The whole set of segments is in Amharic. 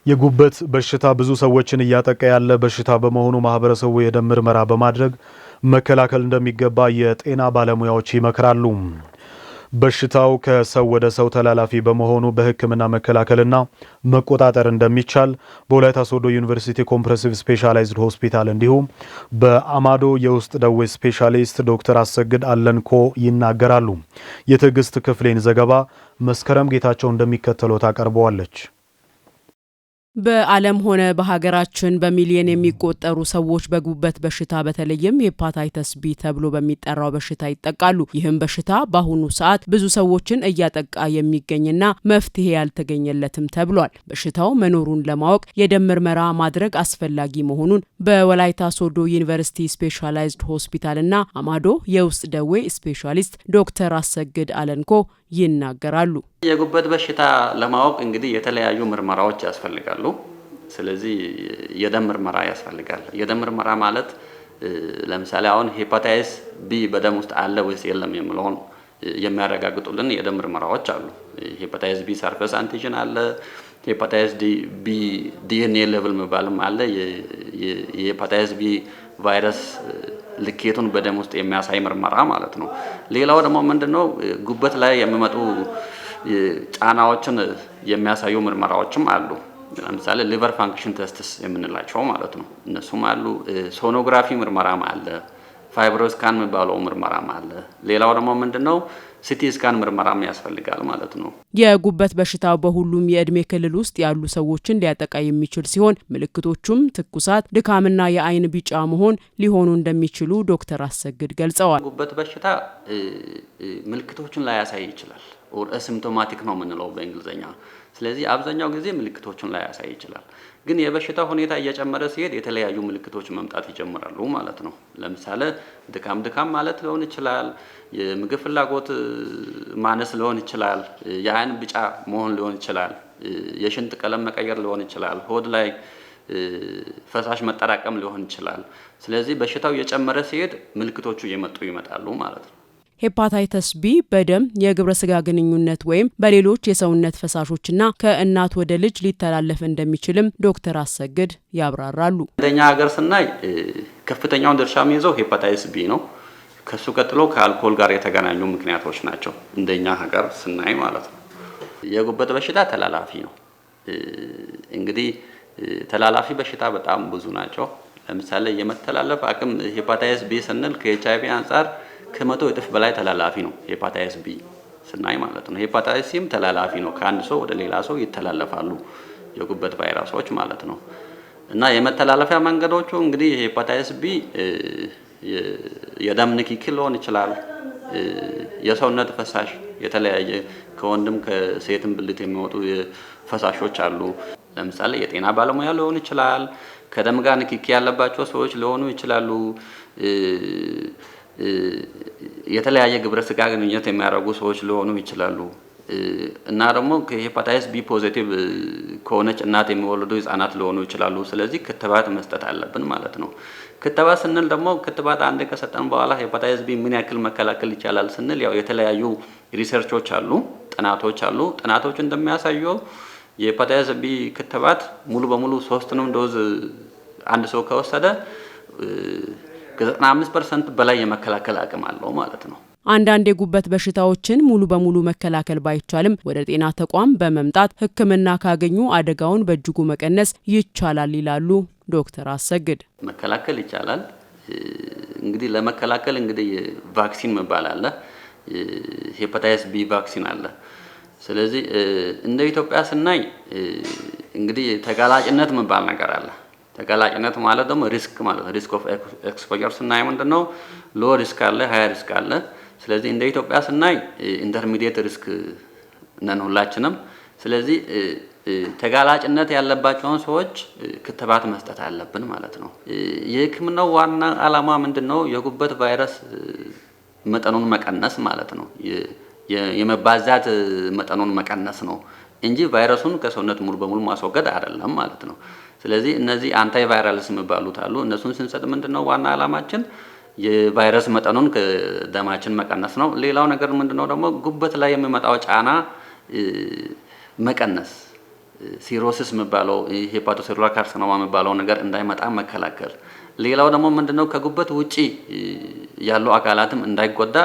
የጉበት በሽታ ብዙ ሰዎችን እያጠቃ ያለ በሽታ በመሆኑ ማህበረሰቡ የደም ምርመራ በማድረግ መከላከል እንደሚገባ የጤና ባለሙያዎች ይመክራሉ። በሽታው ከሰው ወደ ሰው ተላላፊ በመሆኑ በሕክምና መከላከልና መቆጣጠር እንደሚቻል በወላይታ ሶዶ ዩኒቨርሲቲ ኮምፕሬሲቭ ስፔሻላይዝድ ሆስፒታል እንዲሁም በአማዶ የውስጥ ደዌ ስፔሻሊስት ዶክተር አሰግድ አለንኮ ይናገራሉ። የትዕግስት ክፍሌን ዘገባ መስከረም ጌታቸው እንደሚከተለው ታቀርበዋለች። በዓለም ሆነ በሀገራችን በሚሊዮን የሚቆጠሩ ሰዎች በጉበት በሽታ በተለይም ሄፓታይተስ ቢ ተብሎ በሚጠራው በሽታ ይጠቃሉ። ይህም በሽታ በአሁኑ ሰዓት ብዙ ሰዎችን እያጠቃ የሚገኝና መፍትሄ ያልተገኘለትም ተብሏል። በሽታው መኖሩን ለማወቅ የደም ምርመራ ማድረግ አስፈላጊ መሆኑን በወላይታ ሶዶ ዩኒቨርሲቲ ስፔሻላይዝድ ሆስፒታልና አማዶ የውስጥ ደዌ ስፔሻሊስት ዶክተር አሰግድ አለንኮ ይናገራሉ። የጉበት በሽታ ለማወቅ እንግዲህ የተለያዩ ምርመራዎች ያስፈልጋሉ። ስለዚህ የደም ምርመራ ያስፈልጋል። የደም ምርመራ ማለት ለምሳሌ አሁን ሄፓታይተስ ቢ በደም ውስጥ አለ ወይስ የለም የሚለውን የሚያረጋግጡልን የደም ምርመራዎች አሉ። ሄፓታይተስ ቢ ሰርፌስ አንቲጅን አለ። ሄፓታይተስ ቢ ዲኤንኤ ሌቭል የሚባልም አለ። የሄፓታይተስ ቢ ቫይረስ ልኬቱን በደም ውስጥ የሚያሳይ ምርመራ ማለት ነው። ሌላው ደግሞ ምንድነው ጉበት ላይ የሚመጡ ጫናዎችን የሚያሳዩ ምርመራዎችም አሉ። ለምሳሌ ሊቨር ፋንክሽን ቴስትስ የምንላቸው ማለት ነው። እነሱም አሉ። ሶኖግራፊ ምርመራም አለ። ፋይብሮስካን የሚባለው ምርመራም አለ። ሌላው ደግሞ ምንድነው ሲቲ ስካን ምርመራም ያስፈልጋል ማለት ነው። የጉበት በሽታው በሁሉም የእድሜ ክልል ውስጥ ያሉ ሰዎችን ሊያጠቃ የሚችል ሲሆን ምልክቶቹም ትኩሳት፣ ድካምና የአይን ቢጫ መሆን ሊሆኑ እንደሚችሉ ዶክተር አሰግድ ገልጸዋል። ጉበት በሽታ ምልክቶቹን ላያሳይ ይችላል። ኦር አሲምፕቶማቲክ ነው የምንለው በእንግሊዝኛ። ስለዚህ አብዛኛው ጊዜ ምልክቶቹን ላያሳይ ይችላል። ግን የበሽታ ሁኔታ እየጨመረ ሲሄድ የተለያዩ ምልክቶች መምጣት ይጀምራሉ ማለት ነው። ለምሳሌ ድካም ማለት ሊሆን ይችላል። የምግብ ፍላጎት ማነስ ሊሆን ይችላል። የአይን ቢጫ መሆን ሊሆን ይችላል። የሽንት ቀለም መቀየር ሊሆን ይችላል። ሆድ ላይ ፈሳሽ መጠራቀም ሊሆን ይችላል። ስለዚህ በሽታው እየጨመረ ሲሄድ ምልክቶቹ እየመጡ ይመጣሉ ማለት ነው። ሄፓታይተስ ቢ በደም የግብረ ስጋ ግንኙነት ወይም በሌሎች የሰውነት ፈሳሾችና ከእናት ወደ ልጅ ሊተላለፍ እንደሚችልም ዶክተር አሰግድ ያብራራሉ። እንደኛ ሀገር ስናይ ከፍተኛውን ድርሻ የሚይዘው ሄፓታይተስ ቢ ነው። ከሱ ቀጥሎ ከአልኮል ጋር የተገናኙ ምክንያቶች ናቸው እንደኛ ሀገር ስናይ ማለት ነው። የጉበት በሽታ ተላላፊ ነው። እንግዲህ ተላላፊ በሽታ በጣም ብዙ ናቸው። ለምሳሌ የመተላለፍ አቅም ሄፓታይተስ ቢ ስንል ከኤችአይቪ አንፃር ከመቶ እጥፍ በላይ ተላላፊ ነው ሄፓታይተስ ቢ ስናይ ማለት ነው። ሄፓታይተስ ሲም ተላላፊ ነው። ከአንድ ሰው ወደ ሌላ ሰው ይተላለፋሉ የጉበት ቫይረሶች ማለት ነው። እና የመተላለፊያ መንገዶቹ እንግዲህ ሄፓታይተስ ቢ የደም ንክኪ ሊሆን ይችላል። የሰውነት ፈሳሽ የተለያየ ከወንድም ከሴትም ብልት የሚወጡ ፈሳሾች አሉ። ለምሳሌ የጤና ባለሙያ ሊሆን ይችላል። ከደም ጋር ንክኪ ያለባቸው ሰዎች ሊሆኑ ይችላሉ። የተለያየ ግብረ ስጋ ግንኙነት የሚያደርጉ ሰዎች ሊሆኑ ይችላሉ። እና ደግሞ ከሄፓታይተስ ቢ ፖዚቲቭ ከሆነች እናት የሚወለዱ ህጻናት ሊሆኑ ይችላሉ። ስለዚህ ክትባት መስጠት አለብን ማለት ነው። ክትባት ስንል ደግሞ ክትባት አንዴ ከሰጠን በኋላ ሄፓታይተስ ቢ ምን ያክል መከላከል ይቻላል ስንል ያው የተለያዩ ሪሰርቾች አሉ፣ ጥናቶች አሉ። ጥናቶች እንደሚያሳየው የሄፓታይተስ ቢ ክትባት ሙሉ በሙሉ 3ቱንም ዶዝ አንድ ሰው ከወሰደ ከ95% በላይ የመከላከል አቅም አለው ማለት ነው። አንዳንድ የጉበት በሽታዎችን ሙሉ በሙሉ መከላከል ባይቻልም ወደ ጤና ተቋም በመምጣት ሕክምና ካገኙ አደጋውን በእጅጉ መቀነስ ይቻላል ይላሉ ዶክተር አሰግድ። መከላከል ይቻላል። እንግዲህ ለመከላከል እንግዲህ ቫክሲን መባል አለ። ሄፓታይተስ ቢ ቫክሲን አለ። ስለዚህ እንደ ኢትዮጵያ ስናይ እንግዲህ ተጋላጭነት መባል ነገር አለ። ተጋላጭነት ማለት ደግሞ ሪስክ ማለት ነው። ሪስክ ኦፍ ኤክስፖዠር ስናይ ምንድነው ሎ ሪስክ አለ፣ ሃይ ሪስክ አለ። ስለዚህ እንደ ኢትዮጵያ ስናይ ኢንተርሚዲየት ሪስክ ነን ሁላችንም። ስለዚህ ተጋላጭነት ያለባቸውን ሰዎች ክትባት መስጠት አለብን ማለት ነው። የሕክምናው ዋና ዓላማ ምንድነው? የጉበት ቫይረስ መጠኑን መቀነስ ማለት ነው። የመባዛት መጠኑን መቀነስ ነው እንጂ ቫይረሱን ከሰውነት ሙሉ በሙሉ ማስወገድ አይደለም ማለት ነው። ስለዚህ እነዚህ አንታይ ቫይራልስ የሚባሉት አሉ። እነሱን ስንሰጥ ምንድነው ዋና ዓላማችን የቫይረስ መጠኑን ከደማችን መቀነስ ነው። ሌላው ነገር ምንድነው ደግሞ ጉበት ላይ የሚመጣው ጫና መቀነስ ሲሮሲስ የሚባለው ሄፓቶሴሉላር ካርሲኖማ የሚባለው ነገር እንዳይመጣ መከላከል። ሌላው ደግሞ ምንድነው ከጉበት ውጪ ያሉ አካላትም እንዳይጎዳ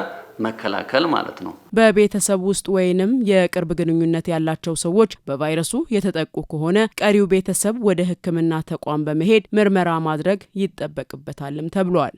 መከላከል ማለት ነው። በቤተሰብ ውስጥ ወይንም የቅርብ ግንኙነት ያላቸው ሰዎች በቫይረሱ የተጠቁ ከሆነ ቀሪው ቤተሰብ ወደ ሕክምና ተቋም በመሄድ ምርመራ ማድረግ ይጠበቅበታልም ተብሏል።